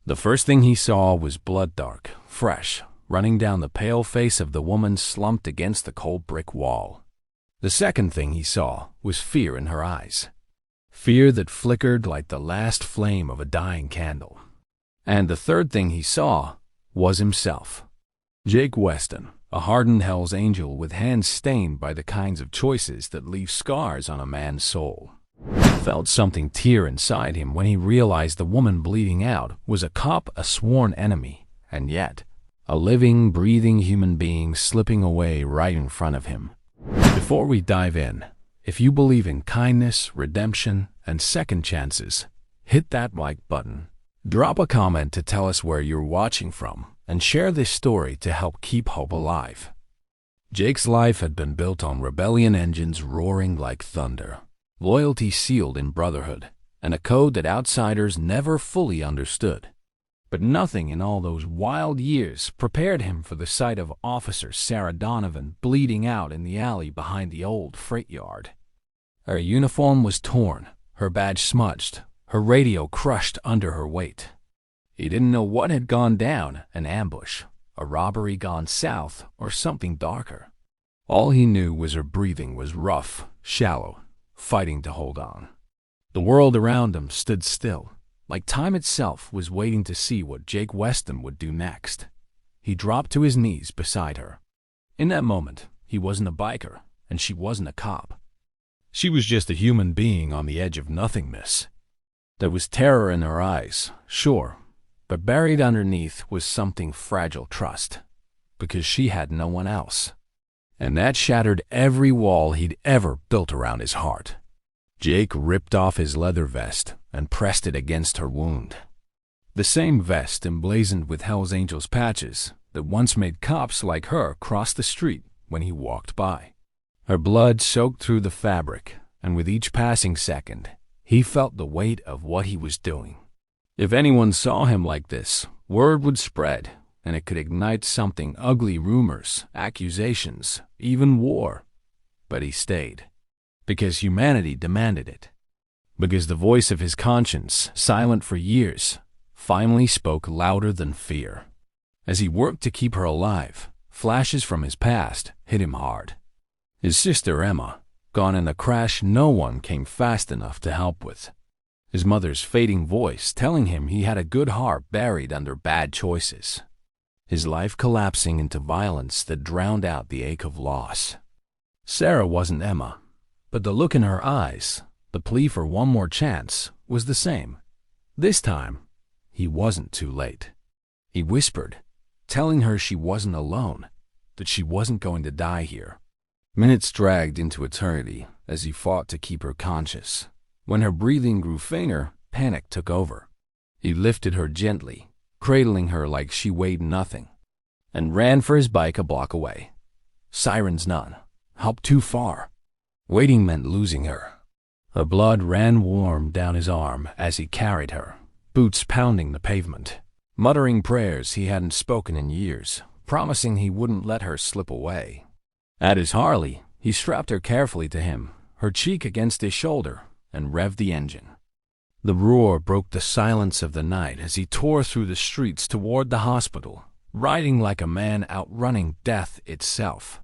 The first thing he saw was blood dark, fresh, running down the pale face of the woman slumped against the cold brick wall. The second thing he saw was fear in her eyes. Fear that flickered like the last flame of a dying candle. And the third thing he saw was himself. Jake Weston, a hardened Hell's Angel with hands stained by the kinds of choices that leave scars on a man's soul. Felt something tear inside him when he realized the woman bleeding out was a cop, a sworn enemy, and yet a living, breathing human being slipping away right in front of him. Before we dive in, if you believe in kindness, redemption, and second chances, hit that like button. Drop a comment to tell us where you're watching from, and share this story to help keep hope alive. Jake's life had been built on rebellion engines roaring like thunder, loyalty sealed in brotherhood, and a code that outsiders never fully understood. But nothing in all those wild years prepared him for the sight of Officer Sarah Donovan bleeding out in the alley behind the old freight yard. Her uniform was torn, her badge smudged, her radio crushed under her weight. He didn't know what had gone down, an ambush, a robbery gone south, or something darker. All he knew was her breathing was rough, shallow, fighting to hold on. The world around him stood still, like time itself was waiting to see what Jake Weston would do next. He dropped to his knees beside her. In that moment, he wasn't a biker, and she wasn't a cop. She was just a human being on the edge of nothingness. There was terror in her eyes, sure, but buried underneath was something fragile trust, because she had no one else. And that shattered every wall he'd ever built around his heart. Jake ripped off his leather vest and pressed it against her wound. The same vest emblazoned with Hell's Angels patches that once made cops like her cross the street when he walked by. Her blood soaked through the fabric, and with each passing second, he felt the weight of what he was doing. If anyone saw him like this, word would spread, and it could ignite something ugly: rumors, accusations, even war. But he stayed. Because humanity demanded it. Because the voice of his conscience, silent for years, finally spoke louder than fear. As he worked to keep her alive, flashes from his past hit him hard. His sister Emma, gone in a crash no one came fast enough to help with. His mother's fading voice telling him he had a good heart buried under bad choices. His life collapsing into violence that drowned out the ache of loss. Sarah wasn't Emma, but the look in her eyes, the plea for one more chance, was the same. This time, he wasn't too late. He whispered, telling her she wasn't alone, that she wasn't going to die here. Minutes dragged into eternity as he fought to keep her conscious. When her breathing grew fainter, panic took over. He lifted her gently, cradling her like she weighed nothing, and ran for his bike a block away. Sirens none. Help too far. Waiting meant losing her. The blood ran warm down his arm as he carried her, boots pounding the pavement, muttering prayers he hadn't spoken in years, promising he wouldn't let her slip away. At his Harley, he strapped her carefully to him, her cheek against his shoulder, and revved the engine. The roar broke the silence of the night as he tore through the streets toward the hospital, riding like a man outrunning death itself.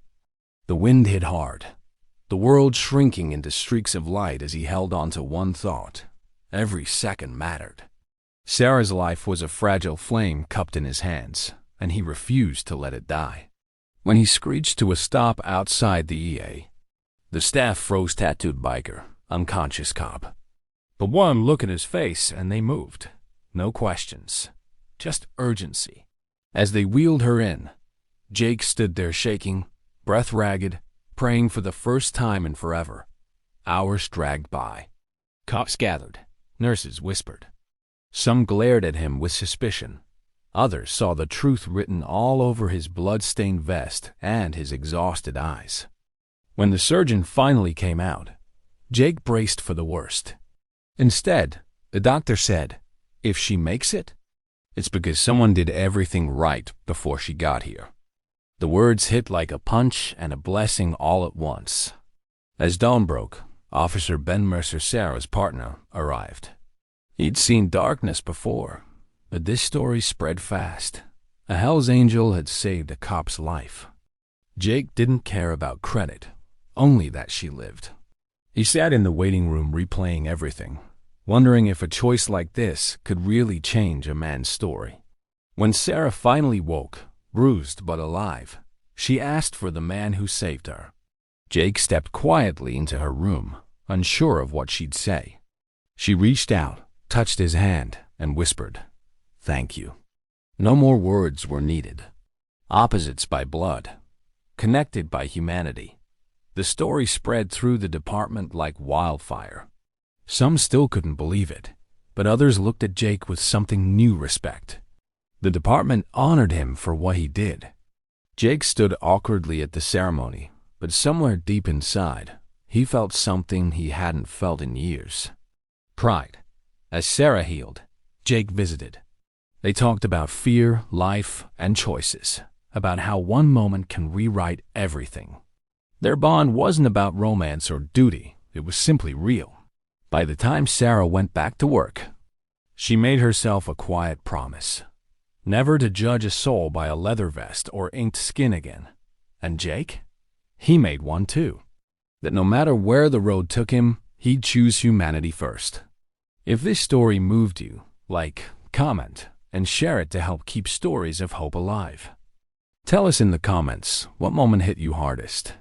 The wind hit hard, the world shrinking into streaks of light as he held on to one thought. Every second mattered. Sarah's life was a fragile flame cupped in his hands, and he refused to let it die. When he screeched to a stop outside the EA, the staff froze. Tattooed biker, unconscious cop. But one look at his face and they moved. No questions, just urgency. As they wheeled her in, Jake stood there shaking, breath ragged, praying for the first time in forever. Hours dragged by. Cops gathered. Nurses whispered. Some glared at him with suspicion. Others saw the truth written all over his blood-stained vest and his exhausted eyes. When the surgeon finally came out, Jake braced for the worst. Instead, the doctor said, "If she makes it, it's because someone did everything right before she got here." The words hit like a punch and a blessing all at once. As dawn broke, Officer Ben Mercer, Sarah's partner, arrived. He'd seen darkness before, But this story spread fast. A Hell's Angel had saved a cop's life. Jake didn't care about credit, only that she lived. He sat in the waiting room replaying everything, wondering if a choice like this could really change a man's story. When Sarah finally woke, bruised but alive, she asked for the man who saved her. Jake stepped quietly into her room, unsure of what she'd say. She reached out, touched his hand, and whispered, "Thank you." No more words were needed. Opposites by blood, connected by humanity. The story spread through the department like wildfire. Some still couldn't believe it, but others looked at Jake with something new respect. The department honored him for what he did. Jake stood awkwardly at the ceremony, but somewhere deep inside, he felt something he hadn't felt in years. Pride. As Sarah healed, Jake visited. They talked about fear, life, and choices, about how one moment can rewrite everything. Their bond wasn't about romance or duty, it was simply real. By the time Sarah went back to work, she made herself a quiet promise, never to judge a soul by a leather vest or inked skin again. And Jake? He made one too. That no matter where the road took him, he'd choose humanity first. If this story moved you, like, comment, and share it to help keep stories of hope alive. Tell us in the comments what moment hit you hardest.